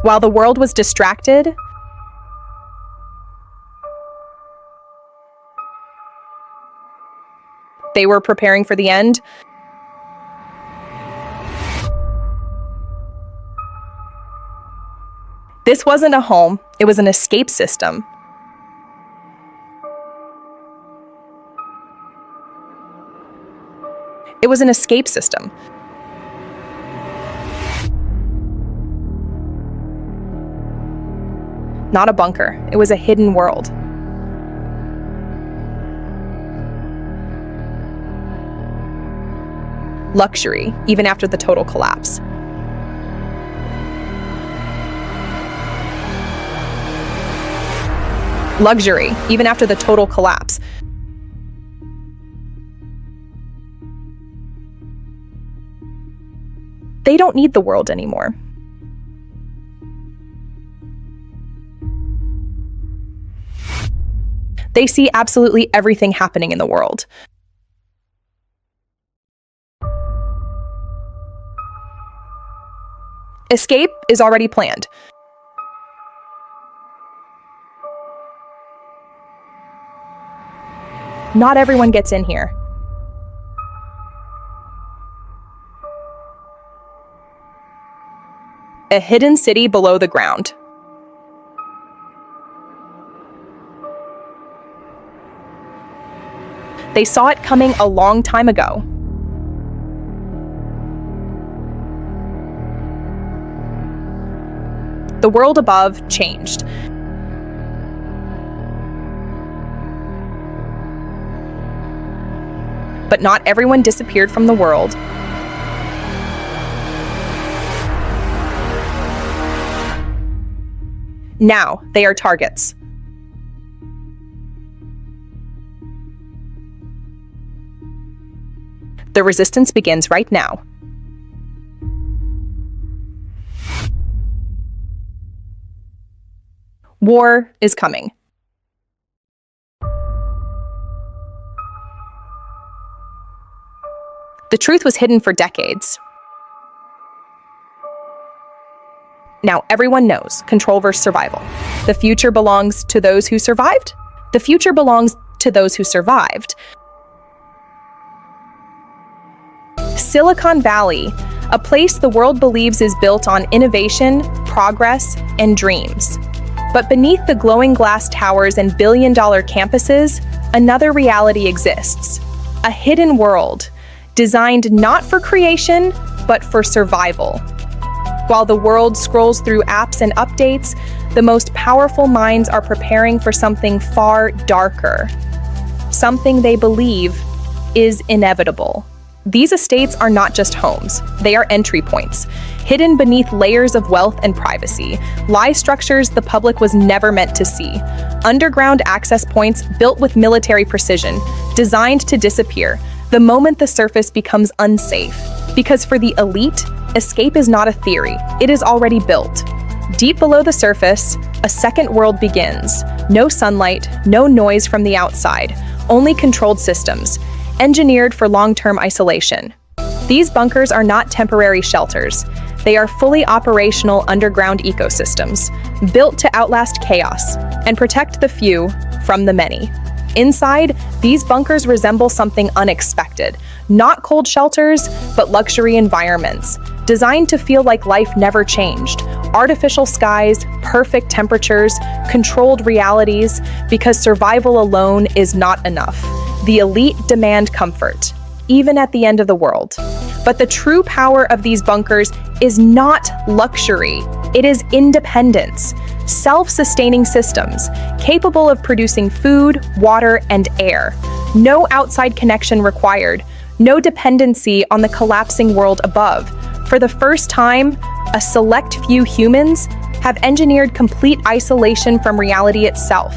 While the world was distracted, they were preparing for the end. This wasn't a home, it was an escape system. It was an escape system. Not a bunker, it was a hidden world. Luxury, even after the total collapse. Luxury, even after the total collapse. They don't need the world anymore. They see absolutely everything happening in the world. Escape is already planned. Not everyone gets in here. A hidden city below the ground. They saw it coming a long time ago. The world above changed. But not everyone disappeared from the world. Now they are targets. The resistance begins right now. War is coming. The truth was hidden for decades. Now everyone knows control versus survival. The future belongs to those who survived. The future belongs to those who survived. Silicon Valley, a place the world believes is built on innovation, progress, and dreams. But beneath the glowing glass towers and billion-dollar campuses, another reality exists. A hidden world, designed not for creation, but for survival. While the world scrolls through apps and updates, the most powerful minds are preparing for something far darker. Something they believe is inevitable. These estates are not just homes, they are entry points. Hidden beneath layers of wealth and privacy, lie structures the public was never meant to see. Underground access points built with military precision, designed to disappear the moment the surface becomes unsafe. Because for the elite, escape is not a theory, it is already built. Deep below the surface, a second world begins. No sunlight, no noise from the outside, only controlled systems, engineered for long-term isolation. These bunkers are not temporary shelters. They are fully operational underground ecosystems, built to outlast chaos and protect the few from the many. Inside, these bunkers resemble something unexpected. Not cold shelters, but luxury environments, designed to feel like life never changed. Artificial skies, perfect temperatures, controlled realities, because survival alone is not enough. The elite demand comfort, even at the end of the world. But the true power of these bunkers is not luxury, it is independence. Self-sustaining systems, capable of producing food, water, and air. No outside connection required, no dependency on the collapsing world above. For the first time, a select few humans have engineered complete isolation from reality itself.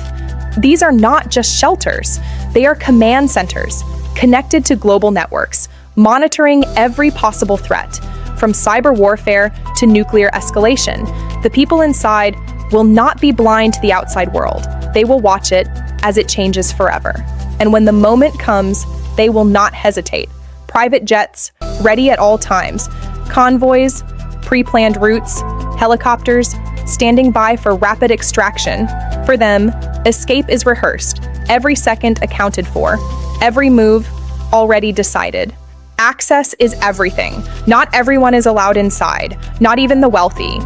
These are not just shelters, they are command centers, connected to global networks, monitoring every possible threat, from cyber warfare to nuclear escalation. The people inside will not be blind to the outside world. They will watch it as it changes forever. And when the moment comes, they will not hesitate. Private jets, ready at all times, convoys, pre-planned routes, helicopters, standing by for rapid extraction. For them, escape is rehearsed, every second accounted for, every move already decided. Access is everything. Not everyone is allowed inside, not even the wealthy.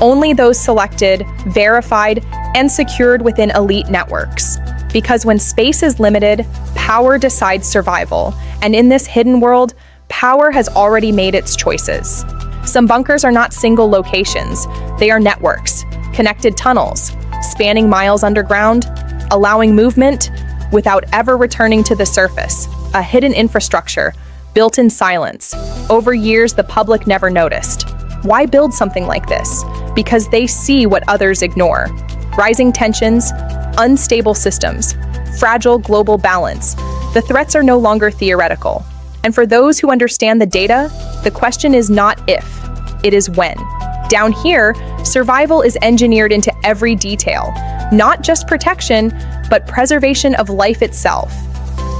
Only those selected, verified, and secured within elite networks. Because when space is limited, power decides survival. And in this hidden world, power has already made its choices. Some bunkers are not single locations. They are networks, connected tunnels, spanning miles underground, allowing movement without ever returning to the surface. A hidden infrastructure, built in silence. Over years, the public never noticed. Why build something like this? Because they see what others ignore. Rising tensions, unstable systems, fragile global balance. The threats are no longer theoretical. And for those who understand the data, the question is not if, it is when. Down here, survival is engineered into every detail, not just protection, but preservation of life itself.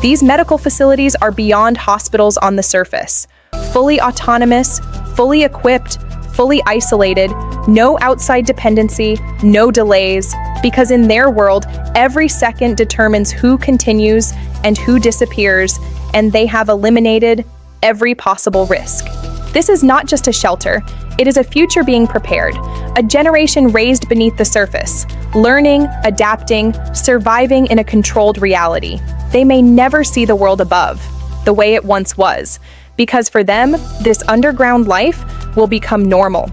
These medical facilities are beyond hospitals on the surface, fully autonomous, fully equipped, fully isolated, no outside dependency, no delays, because in their world, every second determines who continues and who disappears, and they have eliminated every possible risk. This is not just a shelter, it is a future being prepared, a generation raised beneath the surface, learning, adapting, surviving in a controlled reality. They may never see the world above, the way it once was, because for them, this underground life will become normal,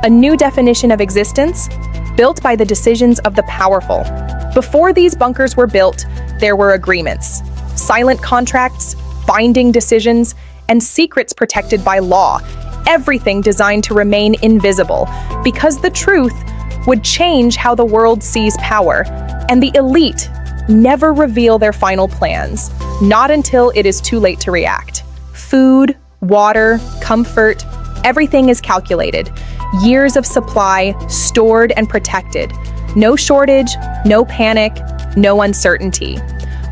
a new definition of existence, built by the decisions of the powerful. Before these bunkers were built, there were agreements, silent contracts, binding decisions, and secrets protected by law, everything designed to remain invisible, because the truth would change how the world sees power, and the elite never reveal their final plans, not until it is too late to react. Food, water, comfort, everything is calculated. Years of supply, stored and protected. No shortage, no panic, no uncertainty.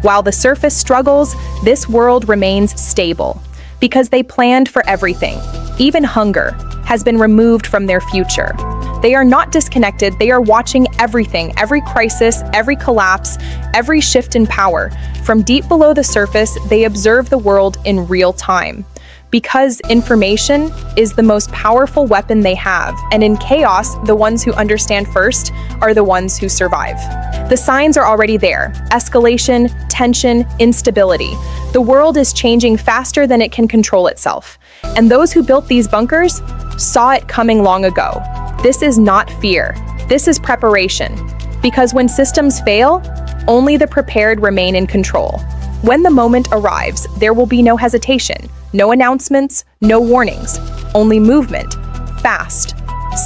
While the surface struggles, this world remains stable, because they planned for everything. Even hunger has been removed from their future. They are not disconnected, they are watching everything, every crisis, every collapse, every shift in power. From deep below the surface, they observe the world in real time. Because information is the most powerful weapon they have, and in chaos, the ones who understand first are the ones who survive. The signs are already there: escalation, tension, instability. The world is changing faster than it can control itself, and those who built these bunkers saw it coming long ago. This is not fear, this is preparation, because when systems fail, only the prepared remain in control. When the moment arrives, there will be no hesitation, no announcements, no warnings, only movement, fast,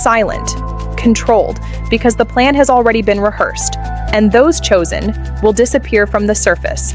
silent, controlled, because the plan has already been rehearsed, and those chosen will disappear from the surface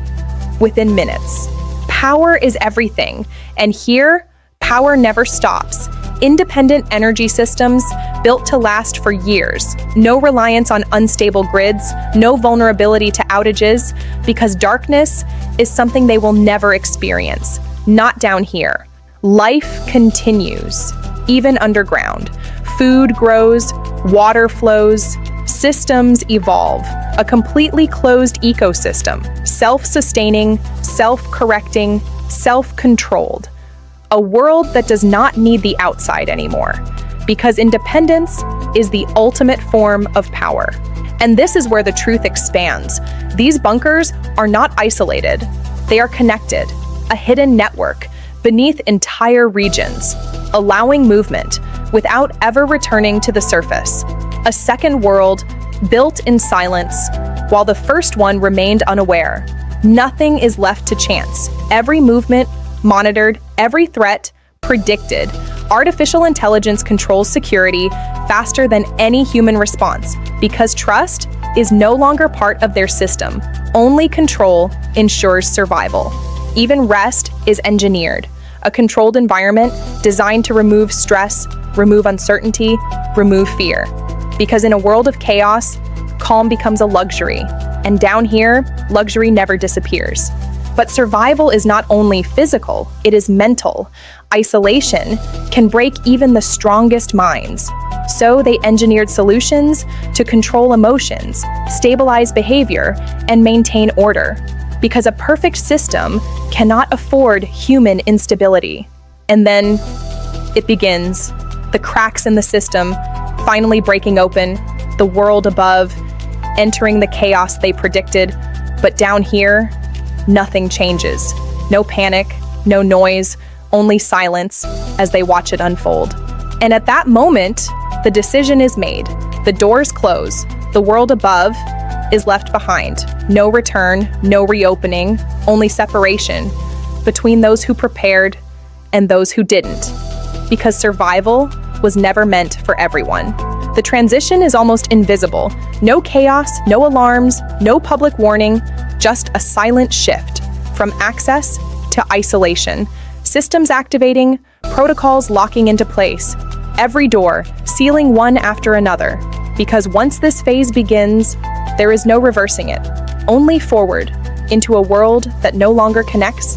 within minutes. Power is everything, and here, power never stops. Independent energy systems built to last for years. No reliance on unstable grids, no vulnerability to outages, because darkness is something they will never experience. Not down here. Life continues, even underground. Food grows, water flows, systems evolve. A completely closed ecosystem, self-sustaining, self-correcting, self-controlled. A world that does not need the outside anymore, because independence is the ultimate form of power. And this is where the truth expands. These bunkers are not isolated. They are connected, a hidden network beneath entire regions, allowing movement without ever returning to the surface. A second world built in silence, while the first one remained unaware. Nothing is left to chance. Every movement monitored, every threat predicted. Artificial intelligence controls security faster than any human response, because trust is no longer part of their system. Only control ensures survival. Even rest is engineered, a controlled environment designed to remove stress, remove uncertainty, remove fear. Because in a world of chaos, calm becomes a luxury, and down here, luxury never disappears. But survival is not only physical, it is mental. Isolation can break even the strongest minds. So they engineered solutions to control emotions, stabilize behavior, and maintain order. Because a perfect system cannot afford human instability. And then it begins. The cracks in the system finally breaking open, the world above entering the chaos they predicted. But down here, nothing changes. No panic, no noise, only silence as they watch it unfold. And at that moment, the decision is made. The doors close. The world above is left behind. No return, no reopening, only separation between those who prepared and those who didn't. Because survival was never meant for everyone. The transition is almost invisible. No chaos, no alarms, no public warning, just a silent shift from access to isolation. Systems activating, protocols locking into place. Every door sealing one after another. Because once this phase begins, there is no reversing it. Only forward into a world that no longer connects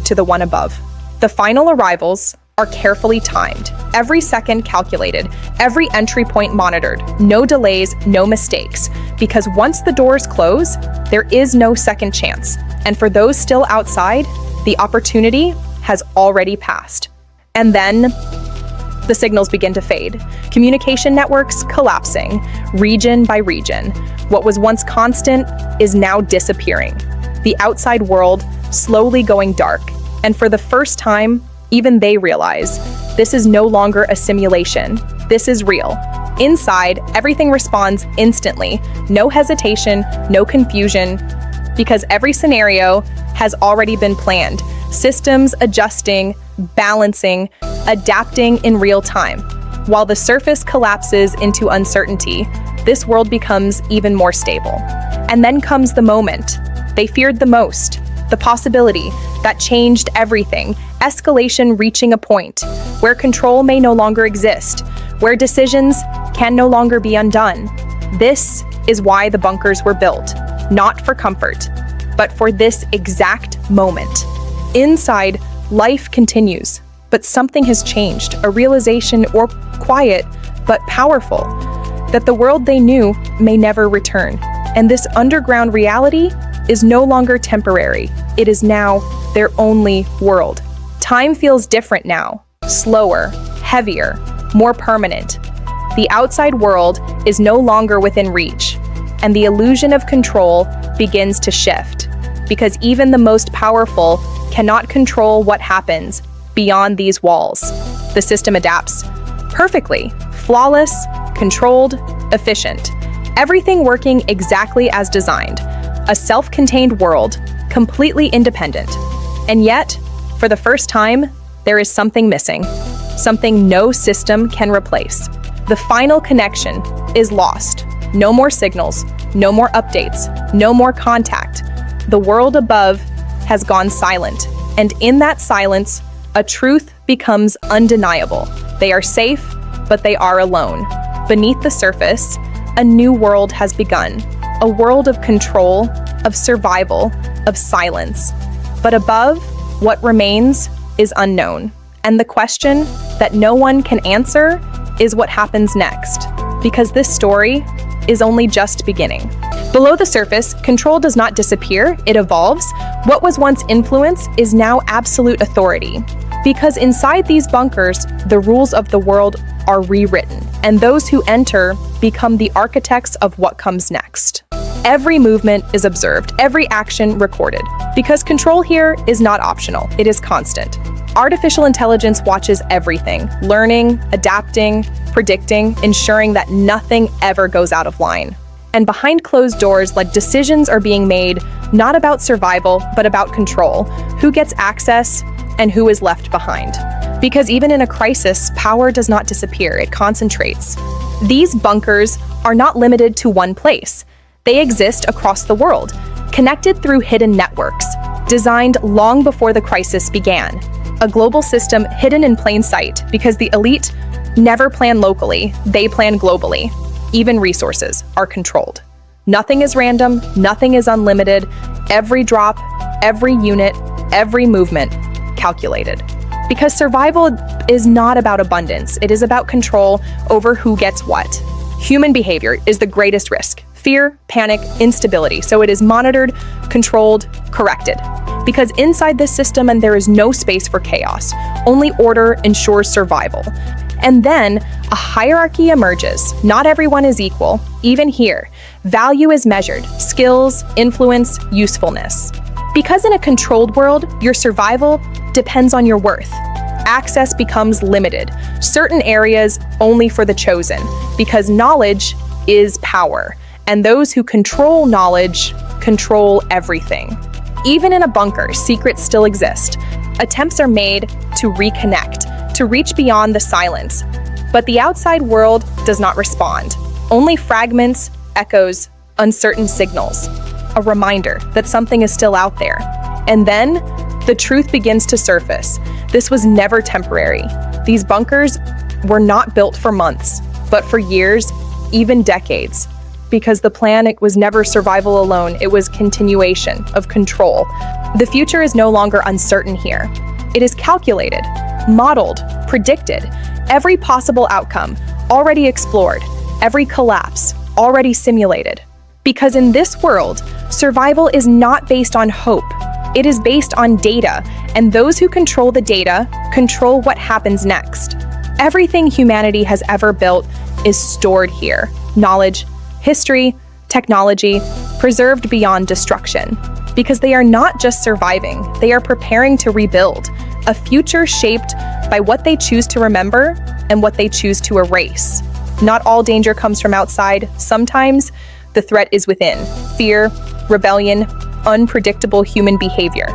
to the one above. The final arrivals are carefully timed, every second calculated, every entry point monitored, no delays, no mistakes, because once the doors close, there is no second chance. And for those still outside, the opportunity has already passed. And then the signals begin to fade, communication networks collapsing, region by region. What was once constant is now disappearing. The outside world slowly going dark, and for the first time, even they realize this is no longer a simulation. This is real. Inside, everything responds instantly. No hesitation, no confusion, because every scenario has already been planned. Systems adjusting, balancing, adapting in real time. While the surface collapses into uncertainty, this world becomes even more stable. And then comes the moment they feared the most. The possibility that changed everything, escalation reaching a point where control may no longer exist, where decisions can no longer be undone. This is why the bunkers were built, not for comfort, but for this exact moment. Inside, life continues, but something has changed, a realization, or quiet but powerful, that the world they knew may never return. And this underground reality is no longer temporary. It is now their only world. Time feels different now, slower, heavier, more permanent. The outside world is no longer within reach, and the illusion of control begins to shift, because even the most powerful cannot control what happens beyond these walls. The system adapts perfectly, flawless, controlled, efficient, everything working exactly as designed. A self-contained world, completely independent. And yet, for the first time, there is something missing, something no system can replace. The final connection is lost. No more signals, no more updates, no more contact. The world above has gone silent, and in that silence, a truth becomes undeniable. They are safe, but they are alone. Beneath the surface, a new world has begun. A world of control, of survival, of silence. But above, what remains is unknown. And the question that no one can answer is what happens next. Because this story is only just beginning. Below the surface, control does not disappear, it evolves. What was once influence is now absolute authority. Because inside these bunkers, the rules of the world are rewritten, and those who enter become the architects of what comes next. Every movement is observed, every action recorded, because control here is not optional, it is constant. Artificial intelligence watches everything, learning, adapting, predicting, ensuring that nothing ever goes out of line. And behind closed doors, decisions are being made, not about survival, but about control. Who gets access and who is left behind. Because even in a crisis, power does not disappear, it concentrates. These bunkers are not limited to one place. They exist across the world, connected through hidden networks, designed long before the crisis began. A global system hidden in plain sight because the elite never plan locally, they plan globally. Even resources are controlled. Nothing is random, nothing is unlimited. Every drop, every unit, every movement, calculated. Because survival is not about abundance. It is about control over who gets what. Human behavior is the greatest risk. Fear, panic, instability. So it is monitored, controlled, corrected. Because inside this system, and there is no space for chaos. Only order ensures survival. And then a hierarchy emerges. Not everyone is equal. Even here, value is measured. Skills, influence, usefulness. Because in a controlled world, your survival depends on your worth. Access becomes limited. Certain areas only for the chosen. Because knowledge is power. And those who control knowledge control everything. Even in a bunker, secrets still exist. Attempts are made to reconnect, to reach beyond the silence. But the outside world does not respond. Only fragments, echoes, uncertain signals. A reminder that something is still out there. And then, the truth begins to surface. This was never temporary. These bunkers were not built for months, but for years, even decades. Because the plan was never survival alone, it was continuation of control. The future is no longer uncertain here. It is calculated, modeled, predicted. Every possible outcome already explored, every collapse already simulated. Because in this world, survival is not based on hope. It is based on data, and those who control the data control what happens next. Everything humanity has ever built is stored here. Knowledge, history, technology, preserved beyond destruction. Because they are not just surviving, they are preparing to rebuild. A future shaped by what they choose to remember and what they choose to erase. Not all danger comes from outside. Sometimes the threat is within. Fear, rebellion, unpredictable human behavior.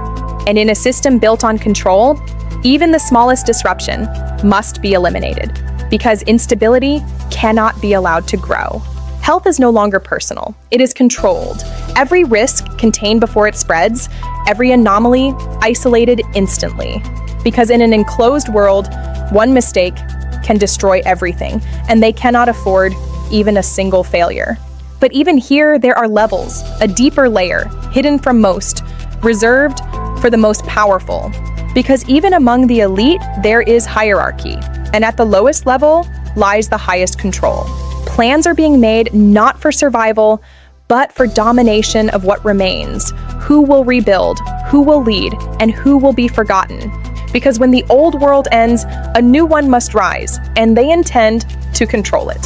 And in a system built on control, even the smallest disruption must be eliminated. Because instability cannot be allowed to grow. Health is no longer personal. It is controlled. Every risk contained before it spreads, every anomaly isolated instantly. Because in an enclosed world, one mistake can destroy everything, and they cannot afford even a single failure. But even here, there are levels, a deeper layer, hidden from most, reserved for the most powerful. Because even among the elite, there is hierarchy, and at the lowest level lies the highest control. Plans are being made not for survival, but for domination of what remains. Who will rebuild, who will lead, and who will be forgotten. Because when the old world ends, a new one must rise, and they intend to control it.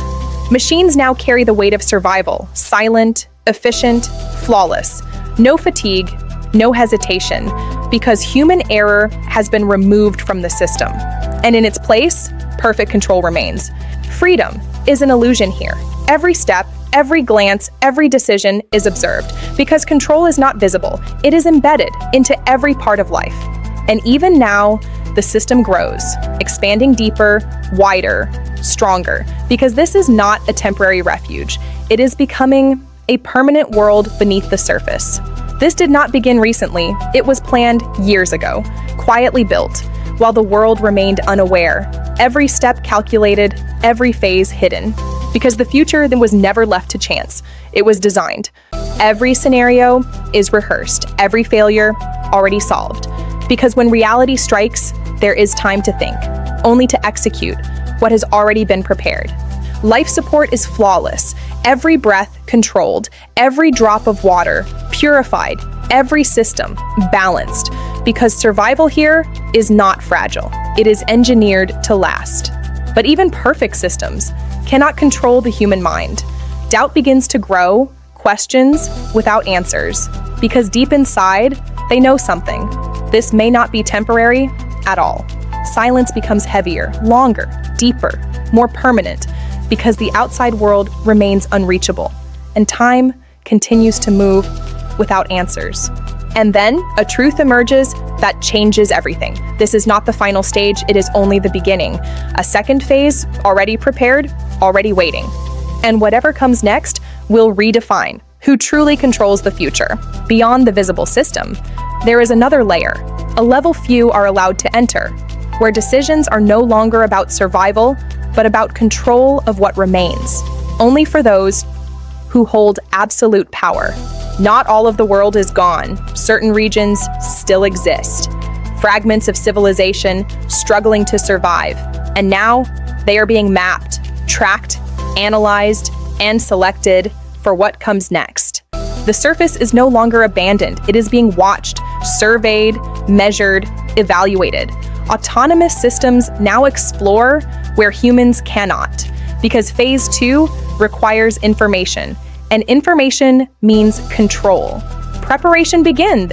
Machines now carry the weight of survival, silent, efficient, flawless. No fatigue, no hesitation, because human error has been removed from the system. And in its place, perfect control remains. Freedom is an illusion here. Every step, every glance, every decision is observed, because control is not visible. It is embedded into every part of life. And even now, the system grows, expanding deeper, wider, stronger, because this is not a temporary refuge. It is becoming a permanent world beneath the surface. This did not begin recently. It was planned years ago, quietly built, while the world remained unaware. Every step calculated, every phase hidden. Because the future then was never left to chance. It was designed. Every scenario is rehearsed, every failure already solved. Because when reality strikes, there is time to think, only to execute what has already been prepared. Life support is flawless, every breath controlled, every drop of water purified, every system balanced. Because survival here is not fragile, it is engineered to last. But even perfect systems cannot control the human mind. Doubt begins to grow, questions without answers, because deep inside, they know something. This may not be temporary at all. Silence becomes heavier, longer, deeper, more permanent, because the outside world remains unreachable, and time continues to move without answers. And then a truth emerges that changes everything. This is not the final stage, it is only the beginning. A second phase, already prepared, already waiting. And whatever comes next will redefine who truly controls the future. Beyond the visible system, there is another layer, a level few are allowed to enter, where decisions are no longer about survival, but about control of what remains. Only for those who hold absolute power. Not all of the world is gone. Certain regions still exist. fragments of civilization struggling to survive. And now they are being mapped, tracked, analyzed, and selected for what comes next. The surface is no longer abandoned. It is being watched, surveyed, measured, evaluated. Autonomous systems now explore where humans cannot, because phase 2 requires information, and information means control. Preparation begins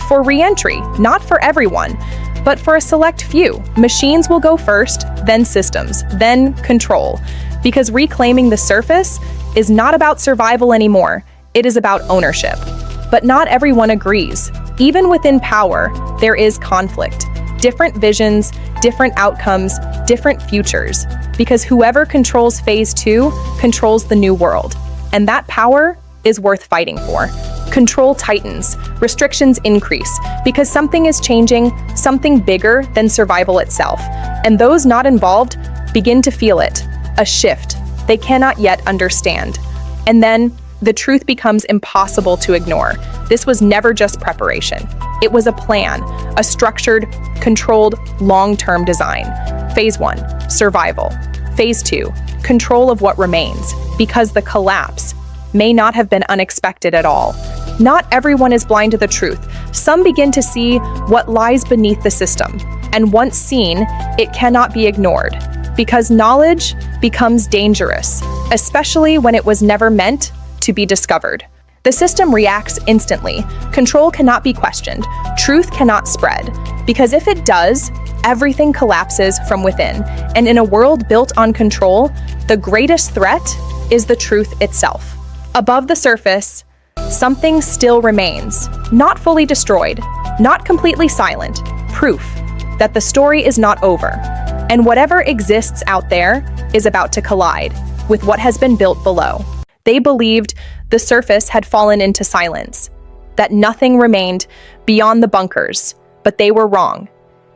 for re-entry, not for everyone, but for a select few. Machines will go first, then systems, then control, because reclaiming the surface is not about survival anymore. It is about ownership. But not everyone agrees. Even within power, there is conflict. Different visions, different outcomes, different futures. Because whoever controls phase 2 controls the new world. And that power is worth fighting for. Control tightens, restrictions increase, because something is changing, something bigger than survival itself. And those not involved begin to feel it, a shift they cannot yet understand. And then the truth becomes impossible to ignore. This was never just preparation. It was a plan, a structured, controlled, long-term design. Phase 1, survival. Phase 2, control of what remains, because the collapse may not have been unexpected at all. Not everyone is blind to the truth. Some begin to see what lies beneath the system, and once seen, it cannot be ignored, because knowledge becomes dangerous, especially when it was never meant to be discovered. The system reacts instantly. Control cannot be questioned. Truth cannot spread, because if it does, everything collapses from within. And in a world built on control, the greatest threat is the truth itself. Above the surface, something still remains, not fully destroyed, not completely silent, proof that the story is not over. And whatever exists out there is about to collide with what has been built below. They believed the surface had fallen into silence, that nothing remained beyond the bunkers, but they were wrong.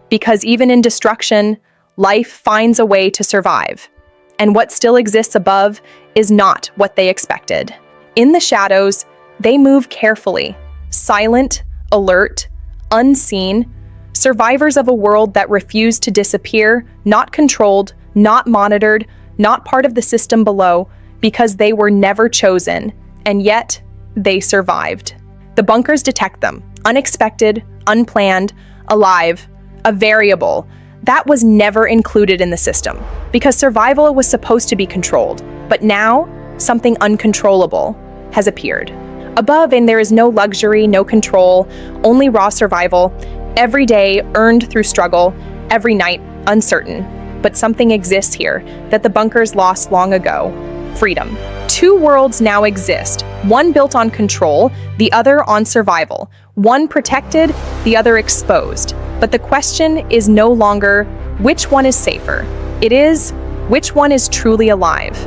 Because even in destruction, life finds a way to survive. And what still exists above is not what they expected. In the shadows, they move carefully, silent, alert, unseen, survivors of a world that refused to disappear, not controlled, not monitored, not part of the system below, because they were never chosen, and yet they survived. The bunkers detect them, unexpected, unplanned, alive, a variable that was never included in the system, because survival was supposed to be controlled. But now, something uncontrollable has appeared. Above, and there is no luxury, no control, only raw survival, every day earned through struggle, every night uncertain. But something exists here that the bunkers lost long ago: freedom. Two worlds now exist, one built on control, the other on survival. One protected, the other exposed. But the question is no longer which one is safer. It is which one is truly alive.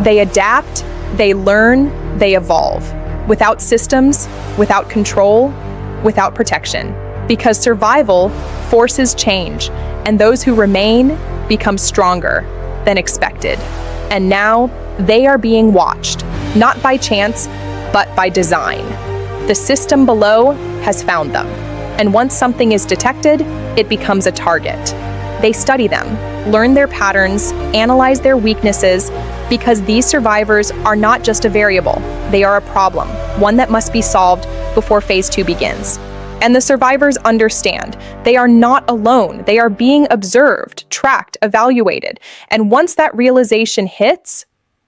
They adapt, they learn, they evolve. Without systems, without control, without protection. Because survival forces change, and those who remain become stronger than expected. And now they are being watched, not by chance, but by design. The system below has found them. And once something is detected, it becomes a target. They study them, learn their patterns, analyze their weaknesses, because these survivors are not just a variable, they are a problem, one that must be solved before phase 2 begins. And the survivors understand they are not alone. They are being observed, tracked, evaluated. And once that realization hits,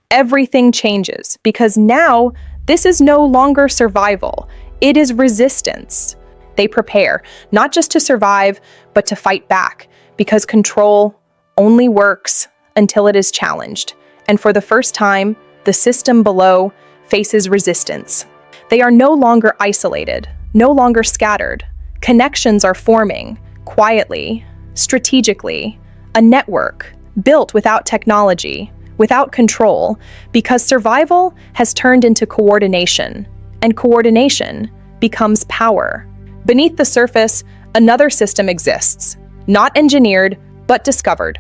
everything changes, because now this is no longer survival. It is resistance. They prepare, not just to survive, but to fight back, because control only works until it is challenged. And for the first time, the system below faces resistance. They are no longer isolated, no longer scattered. Connections are forming, quietly, strategically, a network built without technology, without control, because survival has turned into coordination, and coordination becomes power. Beneath the surface, another system exists, not engineered, but discovered.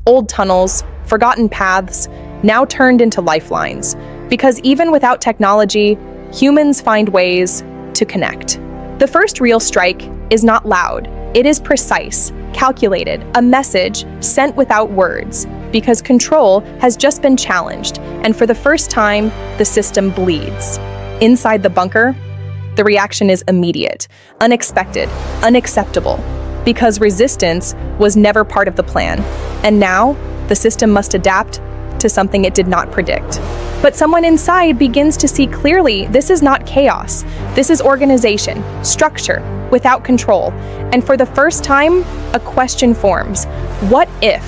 Old tunnels, forgotten paths, now turned into lifelines, because even without technology, humans find ways to connect. The first real strike is not loud, It is precise, calculated, a message sent without words, because control has just been challenged, and for the first time, the system bleeds. Inside the bunker, the reaction is immediate, unexpected, unacceptable, because resistance was never part of the plan, and now the system must adapt to something it did not predict. But someone inside begins to see clearly this is not chaos. This is organization, structure, without control. And for the first time, a question forms. What if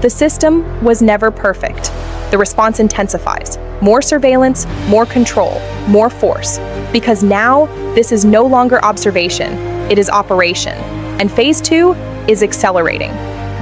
the system was never perfect? The response intensifies. More surveillance, more control, more force. Because now, this is no longer observation, it is operation. And phase 2 is accelerating.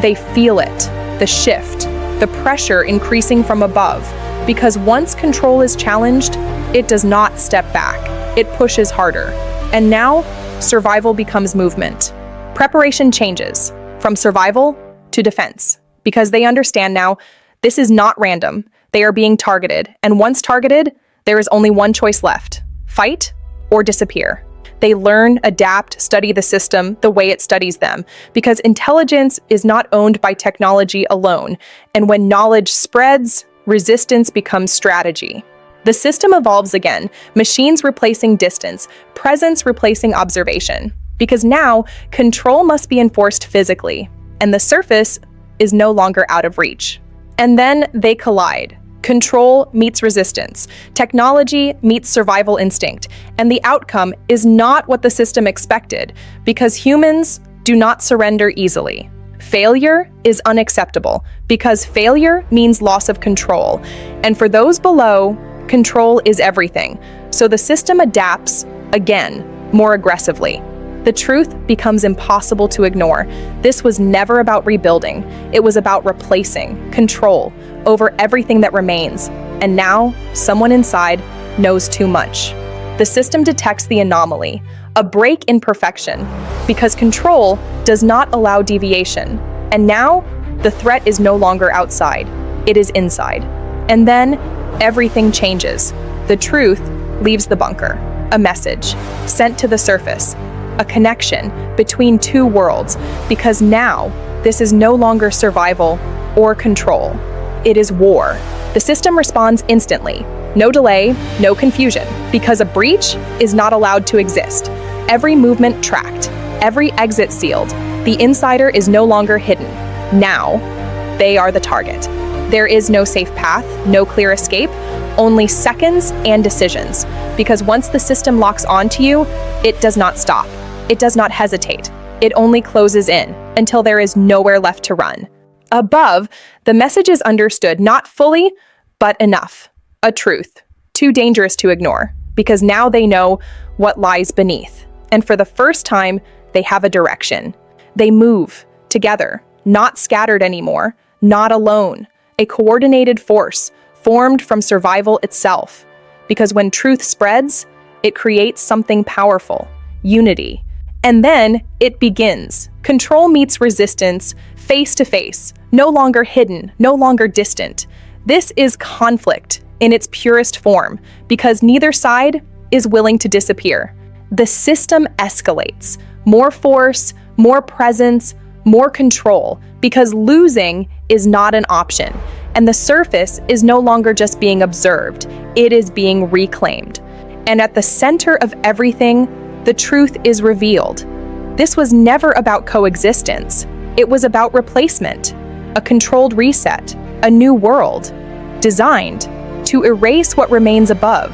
They feel it, the shift, the pressure increasing from above. Because once control is challenged, it does not step back. It pushes harder. And now, survival becomes movement. Preparation changes from survival to defense. Because they understand now, this is not random. They are being targeted. And once targeted, there is only one choice left: fight or disappear. They learn, adapt, study the system the way it studies them, because intelligence is not owned by technology alone. And when knowledge spreads, resistance becomes strategy. The system evolves again, machines replacing distance, presence replacing observation. Because now, control must be enforced physically, and the surface is no longer out of reach. And then they collide. Control meets resistance. Technology meets survival instinct. And the outcome is not what the system expected, because humans do not surrender easily. Failure is unacceptable, because failure means loss of control. And for those below, control is everything. So the system adapts, again, more aggressively. The truth becomes impossible to ignore. This was never about rebuilding. It was about replacing control over everything that remains. And now, someone inside knows too much. The system detects the anomaly, a break in perfection, because control does not allow deviation. And now, the threat is no longer outside, it is inside. And then, everything changes. The truth leaves the bunker, a message sent to the surface, a connection between two worlds, because now, this is no longer survival or control. It is war. The system responds instantly. No delay, no confusion, because a breach is not allowed to exist. Every movement tracked, every exit sealed. The insider is no longer hidden. Now, they are the target. There is no safe path, no clear escape, only seconds and decisions. Because once the system locks onto you, it does not stop. It does not hesitate. It only closes in until there is nowhere left to run. Above, the message is understood, not fully, but enough. A truth, too dangerous to ignore, because now they know what lies beneath. And for the first time, they have a direction. They move together, not scattered anymore, not alone. A coordinated force formed from survival itself. Because when truth spreads, it creates something powerful, unity. And then it begins. Control meets resistance, face to face, no longer hidden, no longer distant. This is conflict in its purest form, because neither side is willing to disappear. The system escalates. More force, more presence, more control, because losing is not an option. And the surface is no longer just being observed, it is being reclaimed. And at the center of everything, the truth is revealed. This was never about coexistence. It was about replacement, a controlled reset, a new world, designed to erase what remains above.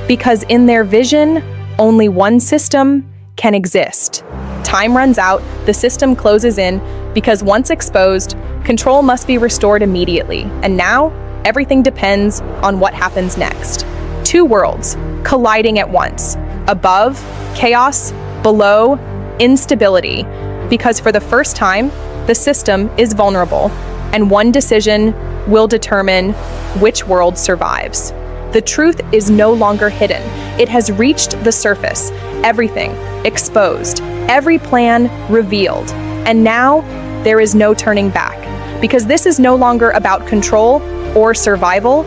Because in their vision, only one system can exist. Time runs out, the system closes in, because once exposed, control must be restored immediately. And now, everything depends on what happens next. Two worlds colliding at once. Above, chaos. Below, instability. Because for the first time, the system is vulnerable, and one decision will determine which world survives. The truth is no longer hidden. It has reached the surface. Everything exposed. Every plan revealed. And now, there is no turning back. Because this is no longer about control or survival.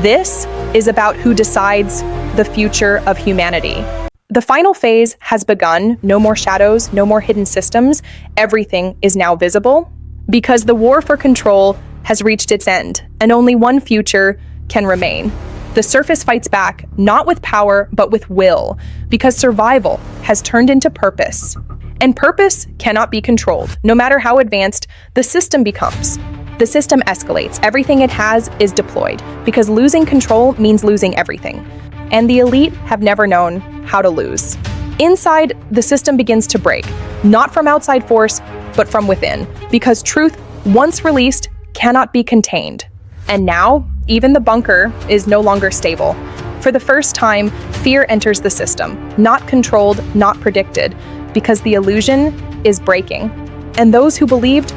This is about who decides the future of humanity. The final phase has begun. No more shadows, no more hidden systems. Everything is now visible because the war for control has reached its end, and only one future can remain. The surface fights back, not with power, but with will, because survival has turned into purpose. And purpose cannot be controlled. No matter how advanced the system becomes, the system escalates. Everything it has is deployed, because losing control means losing everything. And the elite have never known how to lose. Inside, the system begins to break, not from outside force, but from within, because truth, once released, cannot be contained. And now, even the bunker is no longer stable. For the first time, fear enters the system, not controlled, not predicted, because the illusion is breaking. And those who believed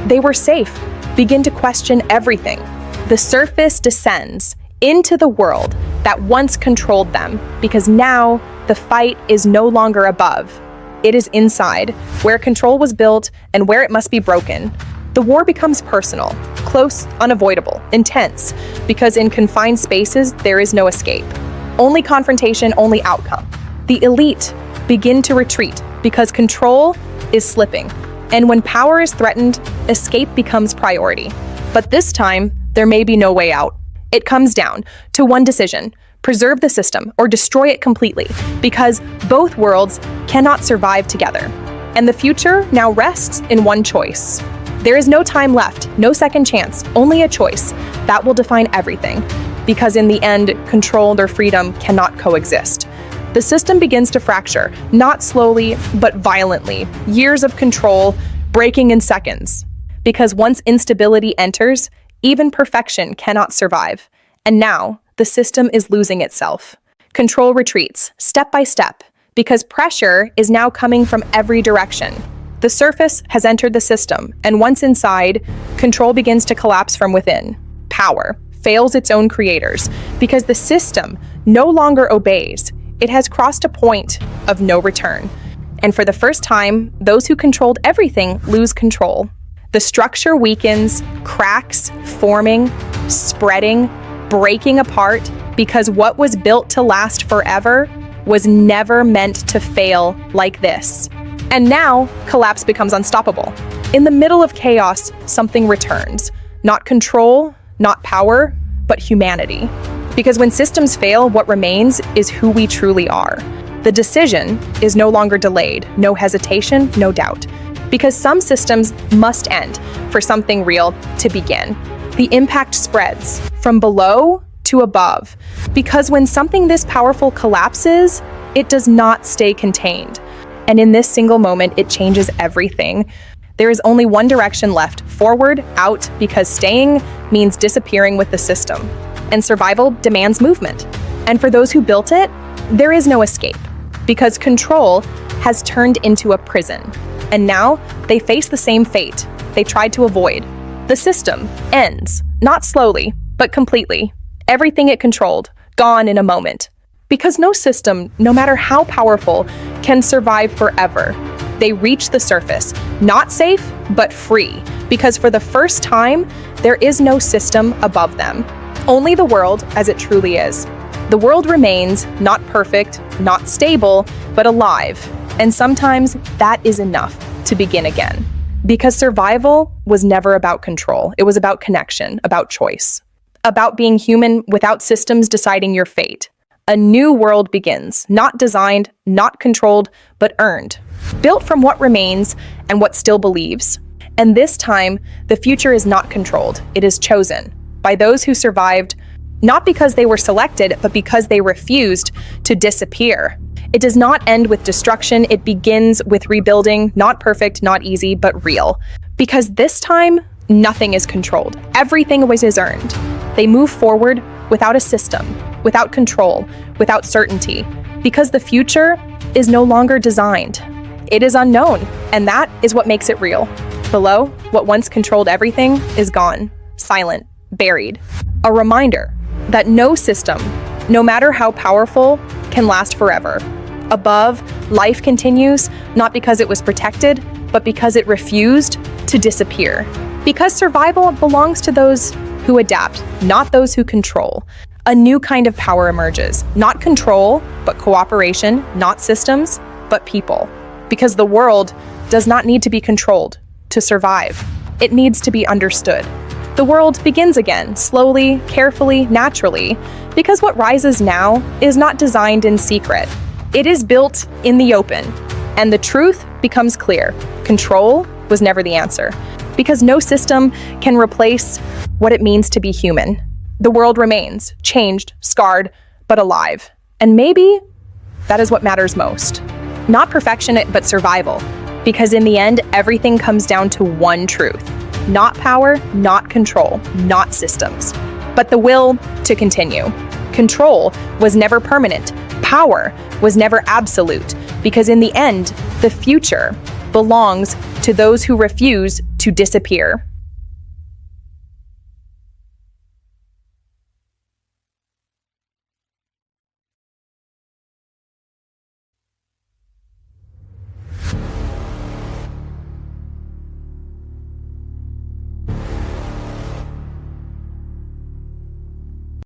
they were safe begin to question everything. The surface descends into the world that once controlled them, because now the fight is no longer above. It is inside, where control was built and where it must be broken. The war becomes personal, close, unavoidable, intense, because in confined spaces, there is no escape. Only confrontation, only outcome. The elite begin to retreat because control is slipping. And when power is threatened, escape becomes priority. But this time, there may be no way out. It comes down to one decision: preserve the system or destroy it completely, because both worlds cannot survive together. And the future now rests in one choice. There is no time left, no second chance, only a choice that will define everything, because in the end, control or freedom cannot coexist. The system begins to fracture, not slowly, but violently. Years of control breaking in seconds. Because once instability enters, even perfection cannot survive. And now, the system is losing itself. Control retreats, step by step, because pressure is now coming from every direction. The surface has entered the system, and once inside, control begins to collapse from within. Power fails its own creators, because the system no longer obeys. It has crossed a point of no return. And for the first time, those who controlled everything lose control. The structure weakens, cracks, forming, spreading, breaking apart, because what was built to last forever was never meant to fail like this. And now, collapse becomes unstoppable. In the middle of chaos, something returns. Not control, not power, but humanity. Because when systems fail, what remains is who we truly are. The decision is no longer delayed, no hesitation, no doubt. Because some systems must end for something real to begin. The impact spreads from below to above. Because when something this powerful collapses, it does not stay contained. And in this single moment, it changes everything. There is only one direction left: forward, out, because staying means disappearing with the system. And survival demands movement. And for those who built it, there is no escape, because control has turned into a prison. And now they face the same fate they tried to avoid. The system ends, not slowly, but completely. Everything it controlled, gone in a moment. Because no system, no matter how powerful, can survive forever. They reach the surface, not safe, but free, because for the first time, there is no system above them. Only the world as it truly is. The world remains, not perfect, not stable, but alive. And sometimes that is enough to begin again. Because survival was never about control. It was about connection, about choice, about being human without systems deciding your fate. A new world begins, not designed, not controlled, but earned, built from what remains and what still believes. And this time, the future is not controlled, it is chosen by those who survived, not because they were selected, but because they refused to disappear. It does not end with destruction, it begins with rebuilding, not perfect, not easy, but real. Because this time, nothing is controlled, everything is earned. They move forward without a system, without control, without certainty, because the future is no longer designed. It is unknown, and that is what makes it real. Below, what once controlled everything is gone, silent, buried. A reminder that no system, no matter how powerful, can last forever. Above, life continues, not because it was protected, but because it refused to disappear. Because survival belongs to those who adapt, not those who control. A new kind of power emerges. Not control, but cooperation. Not systems, but people. Because the world does not need to be controlled to survive. It needs to be understood. The world begins again, slowly, carefully, naturally, because what rises now is not designed in secret. It is built in the open, and the truth becomes clear. Control was never the answer, because no system can replace what it means to be human. The world remains, changed, scarred, but alive. And maybe that is what matters most. Not perfection, but survival, because in the end, everything comes down to one truth. Not power, not control, not systems, but the will to continue. Control was never permanent. Power was never absolute, because in the end, the future belongs to those who refuse to disappear.